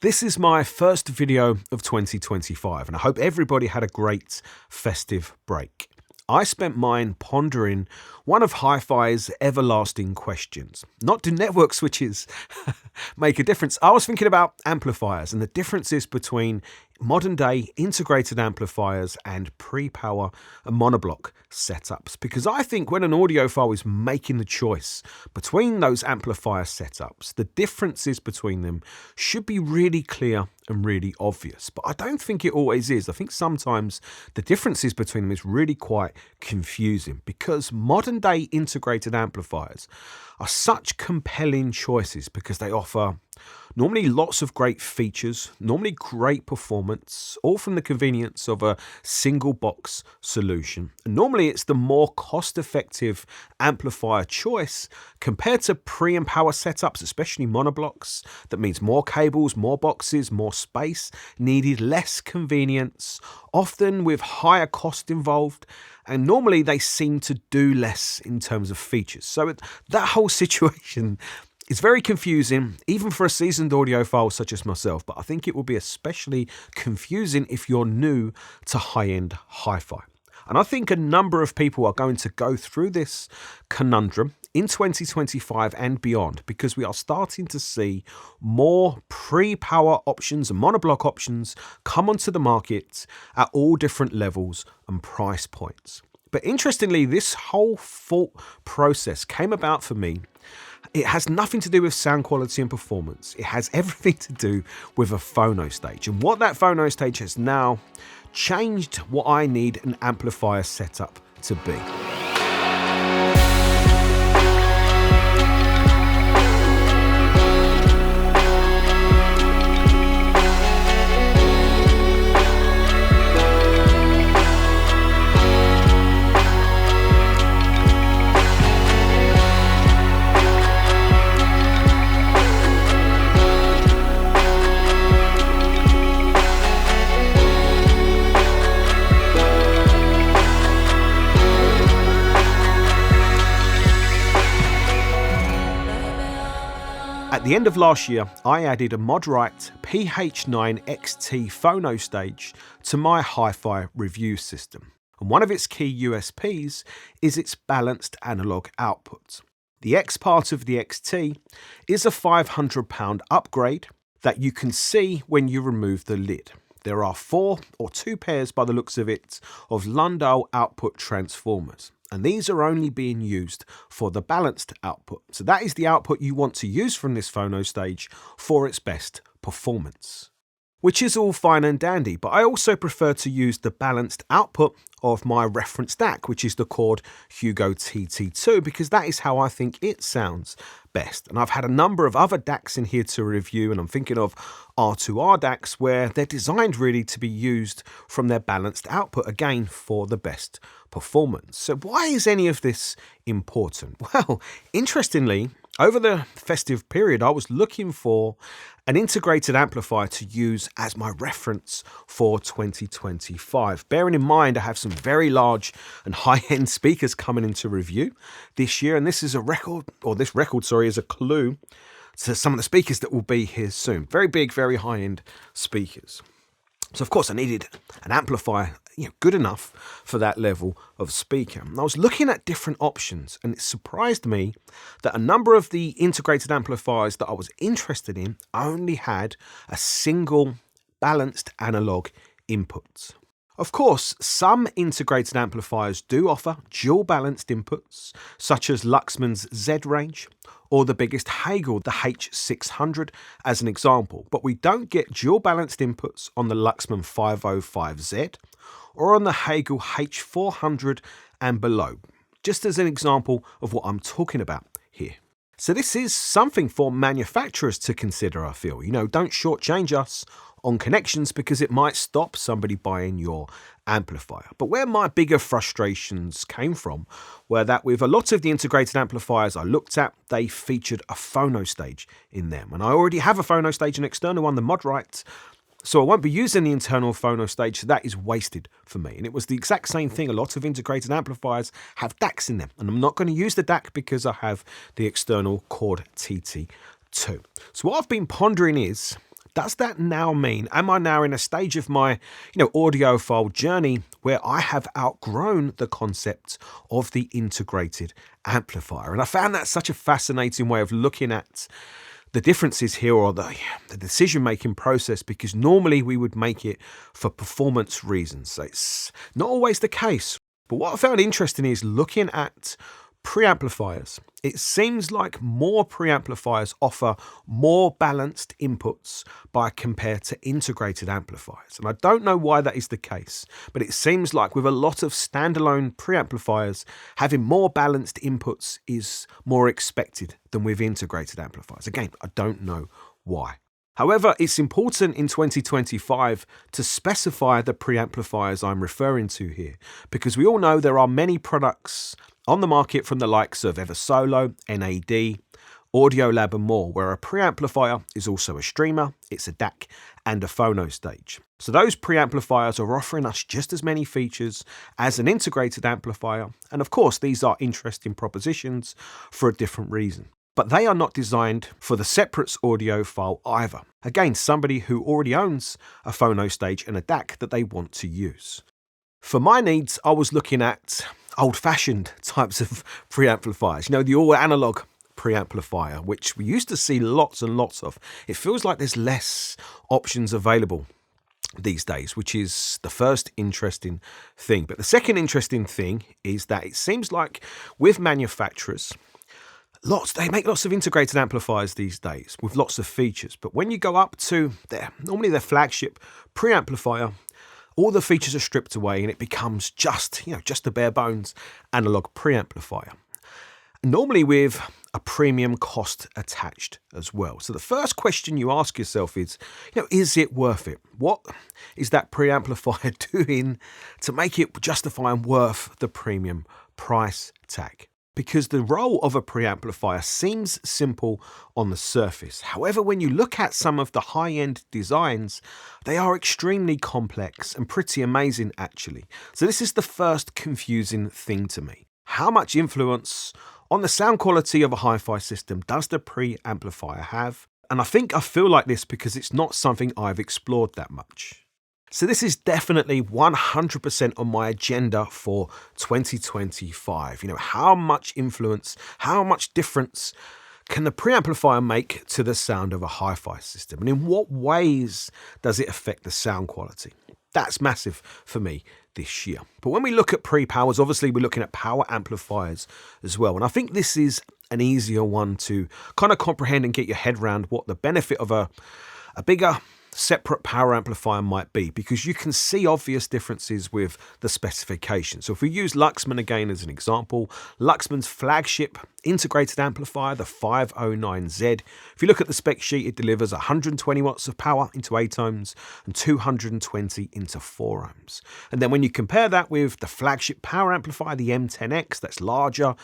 This is my first video of 2025, and I hope everybody had a great festive break. I spent mine pondering one of HiFi's everlasting questions. Not do network switches make a difference? I was thinking about amplifiers and the differences between modern day integrated amplifiers and pre-power and monoblock setups, because I think when an audiophile is making the choice between those amplifier setups, the differences between them should be really clear and really obvious. But I don't think it always is. I think sometimes the differences between them is really quite confusing, because modern day integrated amplifiers are such compelling choices because they offer normally lots of great features, normally great performance, all from the convenience of a single box solution. And normally it's the more cost-effective amplifier choice compared to pre and power setups, especially monoblocks. That means more cables, more boxes, more space needed, less convenience, often with higher cost involved. And normally they seem to do less in terms of features. So that whole situation is very confusing, even for a seasoned audiophile such as myself, but I think it will be especially confusing if you're new to high-end hi-fi. And I think a number of people are going to go through this conundrum in 2025 and beyond, because we are starting to see more pre-power options and monoblock options come onto the market at all different levels and price points. But interestingly, this whole thought process came about for me. It has nothing to do with sound quality and performance. It has everything to do with a phono stage, and what that phono stage has now changed what I need an amplifier setup to be. At the end of last year, I added a Mod-Right PH9XT phono stage to my HiFi review system. And one of its key USPs is its balanced analogue output. The X part of the XT is a £500 upgrade that you can see when you remove the lid. There are 4 or 2 pairs by the looks of it of Landau output transformers. And these are only being used for the balanced output. So that is the output you want to use from this phono stage for its best performance, which is all fine and dandy. But I also prefer to use the balanced output of my reference DAC, which is the Chord Hugo TT2, because that is how I think it sounds best. And I've had a number of other DACs in here to review, and I'm thinking of R2R DACs where they're designed really to be used from their balanced output, again, for the best performance. So why is any of this important? Well, interestingly, over the festive period, I was looking for an integrated amplifier to use as my reference for 2025. Bearing in mind, I have some very large and high-end speakers coming into review this year, and this is a record, or this record, sorry, is a clue to some of the speakers that will be here soon. Very big, very high-end speakers. So of course I needed an amplifier, good enough for that level of speaker. And I was looking at different options, and it surprised me that a number of the integrated amplifiers that I was interested in only had a single balanced analog input. Of course, some integrated amplifiers do offer dual balanced inputs, such as Luxman's Z range, or the biggest Hagel, the H600, as an example. But we don't get dual balanced inputs on the Luxman 505Z or on the Hagel H400 and below, just as an example of what I'm talking about here. So this is something for manufacturers to consider, I feel. Don't shortchange us on connections, because it might stop somebody buying your amplifier. But where my bigger frustrations came from were that with a lot of the integrated amplifiers I looked at, they featured a phono stage in them. And I already have a phono stage, an external one, the Mod-Right. So I won't be using the internal phono stage, so that is wasted for me. And it was the exact same thing. A lot of integrated amplifiers have DACs in them, and I'm not going to use the DAC because I have the external Chord TT2. So what I've been pondering is, Does that now mean, am I now in a stage of my, audiophile journey where I have outgrown the concept of the integrated amplifier? And I found that such a fascinating way of looking at the differences here, or the decision-making process, because normally we would make it for performance reasons. So it's not always the case. But what I found interesting is looking at preamplifiers. It seems like more preamplifiers offer more balanced inputs by compared to integrated amplifiers. And I don't know why that is the case, but it seems like with a lot of standalone preamplifiers, having more balanced inputs is more expected than with integrated amplifiers. Again, I don't know why. However, it's important in 2025 to specify the preamplifiers I'm referring to here, because we all know there are many products on the market from the likes of Eversolo, NAD, Audiolab and more, where a preamplifier is also a streamer, it's a DAC and a phono stage. So those preamplifiers are offering us just as many features as an integrated amplifier, and of course these are interesting propositions for a different reason. But they are not designed for the separates audiophile either. Again, somebody who already owns a phono stage and a DAC that they want to use. For my needs, I was looking at old-fashioned types of preamplifiers. The all analog preamplifier, which we used to see lots and lots of. It feels like there's less options available these days, which is the first interesting thing. But the second interesting thing is that it seems like with manufacturers, they make lots of integrated amplifiers these days with lots of features. But when you go up to normally their flagship preamplifier, all the features are stripped away and it becomes just a bare bones analog preamplifier. Normally with a premium cost attached as well. So the first question you ask yourself is it worth it? What is that preamplifier doing to make it justify and worth the premium price tag? Because the role of a preamplifier seems simple on the surface. However, when you look at some of the high-end designs, they are extremely complex and pretty amazing actually. So this is the first confusing thing to me. How much influence on the sound quality of a hi-fi system does the preamplifier have? And I feel like this because it's not something I've explored that much. So this is definitely 100% on my agenda for 2025. How much influence, how much difference can the preamplifier make to the sound of a hi-fi system? And in what ways does it affect the sound quality? That's massive for me this year. But when we look at pre-powers, obviously we're looking at power amplifiers as well. And I think this is an easier one to kind of comprehend and get your head around what the benefit of a bigger separate power amplifier might be, because you can see obvious differences with the specification. So if we use Luxman again as an example, Luxman's flagship integrated amplifier, the 509Z, if you look at the spec sheet, it delivers 120 watts of power into 8 ohms and 220 into 4 ohms. And then when you compare that with the flagship power amplifier, the M10X, that's larger,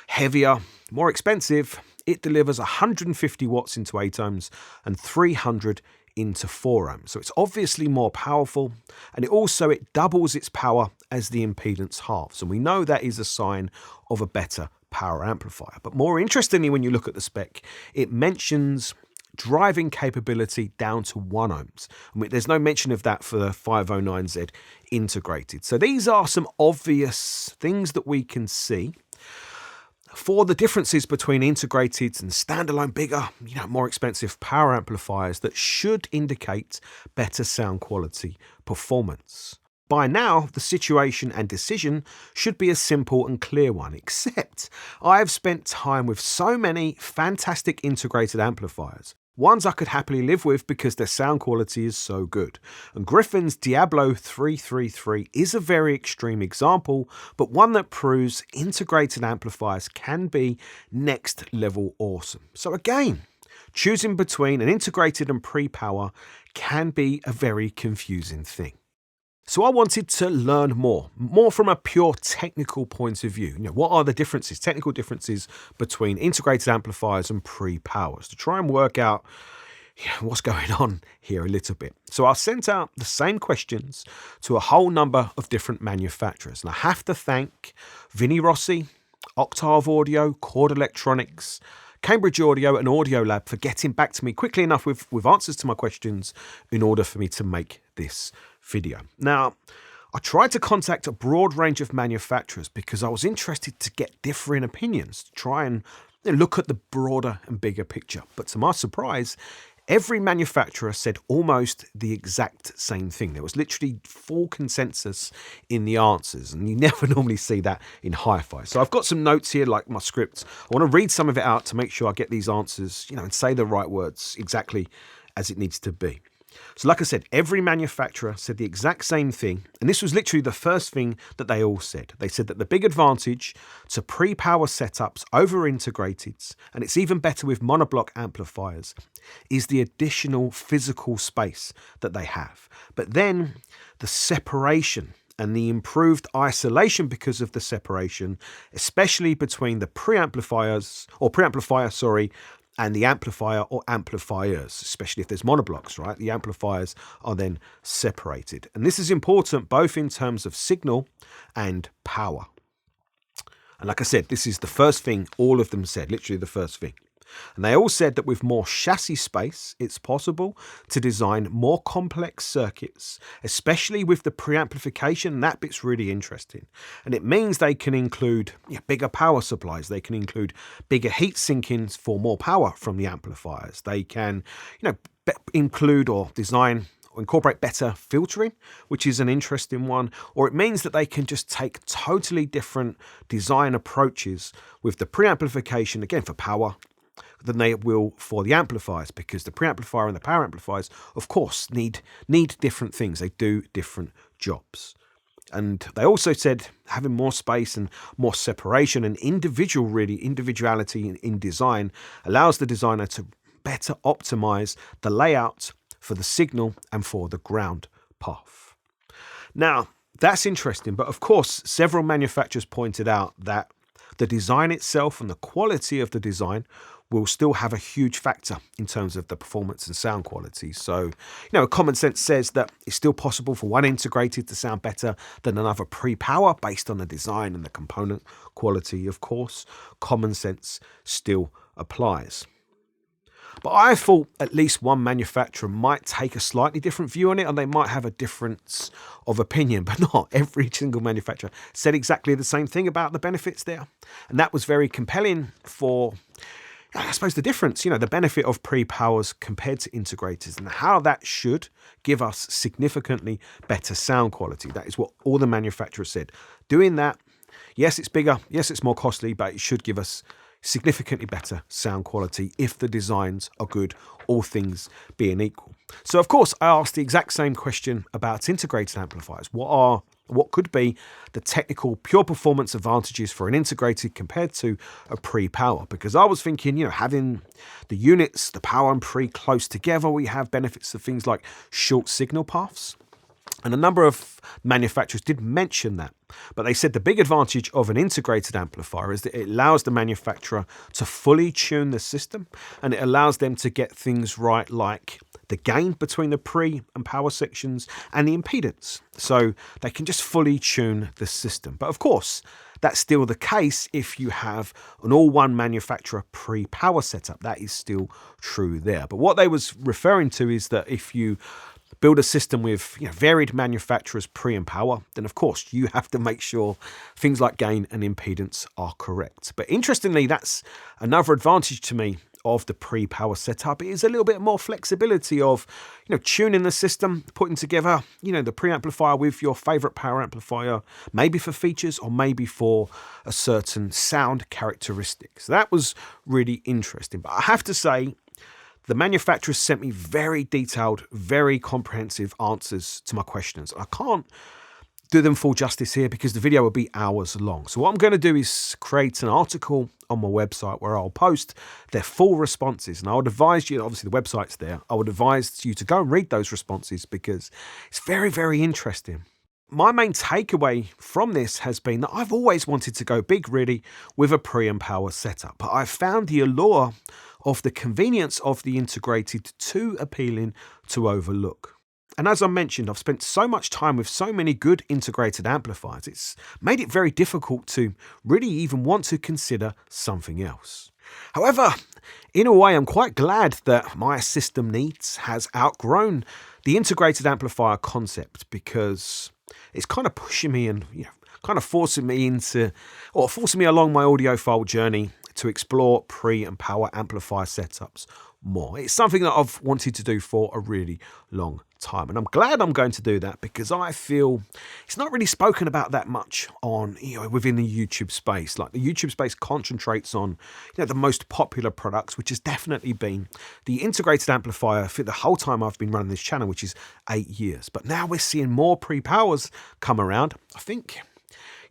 heavier, more expensive, it delivers 150 watts into 8 ohms and 300 into 4 ohms. So it's obviously more powerful, and it doubles its power as the impedance halves. And we know that is a sign of a better power amplifier. But more interestingly, when you look at the spec, it mentions driving capability down to 1 ohms. There's no mention of that for the 509Z integrated. So these are some obvious things that we can see for the differences between integrated and standalone, bigger, more expensive power amplifiers that should indicate better sound quality performance. By now, the situation and decision should be a simple and clear one, except I've spent time with so many fantastic integrated amplifiers. Ones I could happily live with because their sound quality is so good. And Griffin's Diablo 333 is a very extreme example, but one that proves integrated amplifiers can be next level awesome. So again, choosing between an integrated and pre-power can be a very confusing thing. So I wanted to learn more from a pure technical point of view. What are the differences, technical differences between integrated amplifiers and pre-powers, to try and work out what's going on here a little bit. So I sent out the same questions to a whole number of different manufacturers. And I have to thank Vinny Rossi, Octave Audio, Chord Electronics, Cambridge Audio and Audiolab for getting back to me quickly enough with answers to my questions in order for me to make this video. Now, I tried to contact a broad range of manufacturers because I was interested to get differing opinions, to try and look at the broader and bigger picture. But to my surprise, every manufacturer said almost the exact same thing. There was literally full consensus in the answers, and you never normally see that in HiFi. So I've got some notes here, like my script. I want to read some of it out to make sure I get these answers, and say the right words exactly as it needs to be. So like I said, every manufacturer said the exact same thing, and this was literally the first thing that they all said. They said that the big advantage to pre-power setups over integrateds, and it's even better with monoblock amplifiers, is the additional physical space that they have. But then the separation and the improved isolation because of the separation, especially between the preamplifier, and the amplifier or amplifiers, especially if there's monoblocks, right? The amplifiers are then separated. And this is important both in terms of signal and power. And like I said, this is the first thing all of them said, literally the first thing. And they all said that with more chassis space, it's possible to design more complex circuits, especially with the preamplification. And that bit's really interesting. And it means they can include bigger power supplies. They can include bigger heat sinkings for more power from the amplifiers. They can, include or design or incorporate better filtering, which is an interesting one. Or it means that they can just take totally different design approaches with the preamplification, again, for power, than they will for the amplifiers, because the preamplifier and the power amplifiers, of course, need different things. They do different jobs. And they also said having more space and more separation and individuality in design allows the designer to better optimize the layout for the signal and for the ground path. Now, that's interesting, but of course, several manufacturers pointed out that the design itself and the quality of the design will still have a huge factor in terms of the performance and sound quality. So, common sense says that it's still possible for one integrated to sound better than another pre-power based on the design and the component quality. Of course, common sense still applies. But I thought at least one manufacturer might take a slightly different view on it, and they might have a difference of opinion, but not every single manufacturer said exactly the same thing about the benefits there. And that was very compelling for, I suppose, the difference, the benefit of pre-powers compared to integrators and how that should give us significantly better sound quality. That is what all the manufacturers said. Doing that, yes, it's bigger, yes, it's more costly, but it should give us significantly better sound quality if the designs are good, all things being equal. So, of course, I asked the exact same question about integrated amplifiers. What could be the technical pure performance advantages for an integrated compared to a pre-power? Because I was thinking, having the units, the power and pre close together, we have benefits of things like short signal paths. And a number of manufacturers did mention that, but they said the big advantage of an integrated amplifier is that it allows the manufacturer to fully tune the system, and it allows them to get things right like the gain between the pre and power sections and the impedance. So they can just fully tune the system. But of course, that's still the case if you have an all-one manufacturer pre-power setup. That is still true there. But what they was referring to is that if you build a system with varied manufacturers pre and power, then of course you have to make sure things like gain and impedance are correct. But interestingly, that's another advantage to me of the pre-power setup. It is a little bit more flexibility of tuning the system, putting together the preamplifier with your favorite power amplifier, maybe for features or maybe for a certain sound characteristic. So that was really interesting. But I have to say, the manufacturers sent me very detailed, very comprehensive answers to my questions. I can't do them full justice here because the video will be hours long. So what I'm going to do is create an article on my website where I'll post their full responses. And I would advise you, obviously the website's there, I would advise you to go and read those responses because it's very, very interesting. My main takeaway from this has been that I've always wanted to go big, really, with a pre and power setup. But I've found the allure of the convenience of the integrated too appealing to overlook. And as I mentioned, I've spent so much time with so many good integrated amplifiers, it's made it very difficult to really even want to consider something else. However, in a way, I'm quite glad that my system needs has outgrown the integrated amplifier concept, because it's kind of pushing me and kind of forcing me along my audiophile journey to explore pre and power amplifier setups more. It's something that I've wanted to do for a really long time, and I'm glad I'm going to do that, because I feel it's not really spoken about that much on within the YouTube space. Like, the YouTube space concentrates on the most popular products, which has definitely been the integrated amplifier for the whole time I've been running this channel, which is 8 years. But now we're seeing more pre-powers come around. I think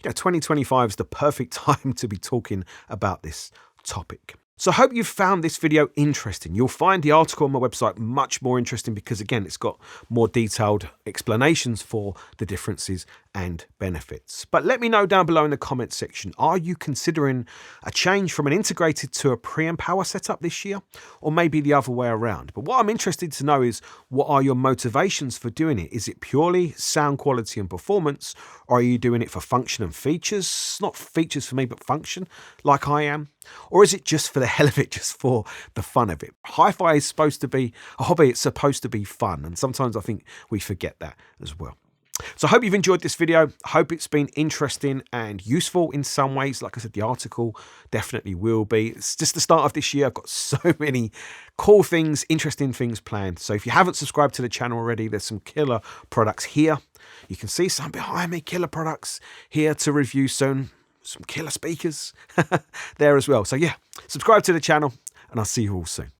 2025 is the perfect time to be talking about this topic. So I hope you've found this video interesting. You'll find the article on my website much more interesting, because again, it's got more detailed explanations for the differences and benefits. But let me know down below in the comments section, are you considering a change from an integrated to a pre and power setup this year? Or maybe the other way around? But what I'm interested to know is, what are your motivations for doing it? Is it purely sound quality and performance? Or are you doing it for function and features? Not features for me, but function, like I am. Or is it just for the hell of it, just for the fun of it? Hi-Fi is supposed to be a hobby, it's supposed to be fun, and sometimes I think we forget that as well. So I hope you've enjoyed this video. I hope it's been interesting and useful in some ways. Like I said, the article definitely will be. It's just the start of this year. I've got so many cool things, interesting things planned. So if you haven't subscribed to the channel already, there's some killer products here. You can see some behind me, killer products here to review soon. Some killer speakers there as well. So yeah, subscribe to the channel, and I'll see you all soon.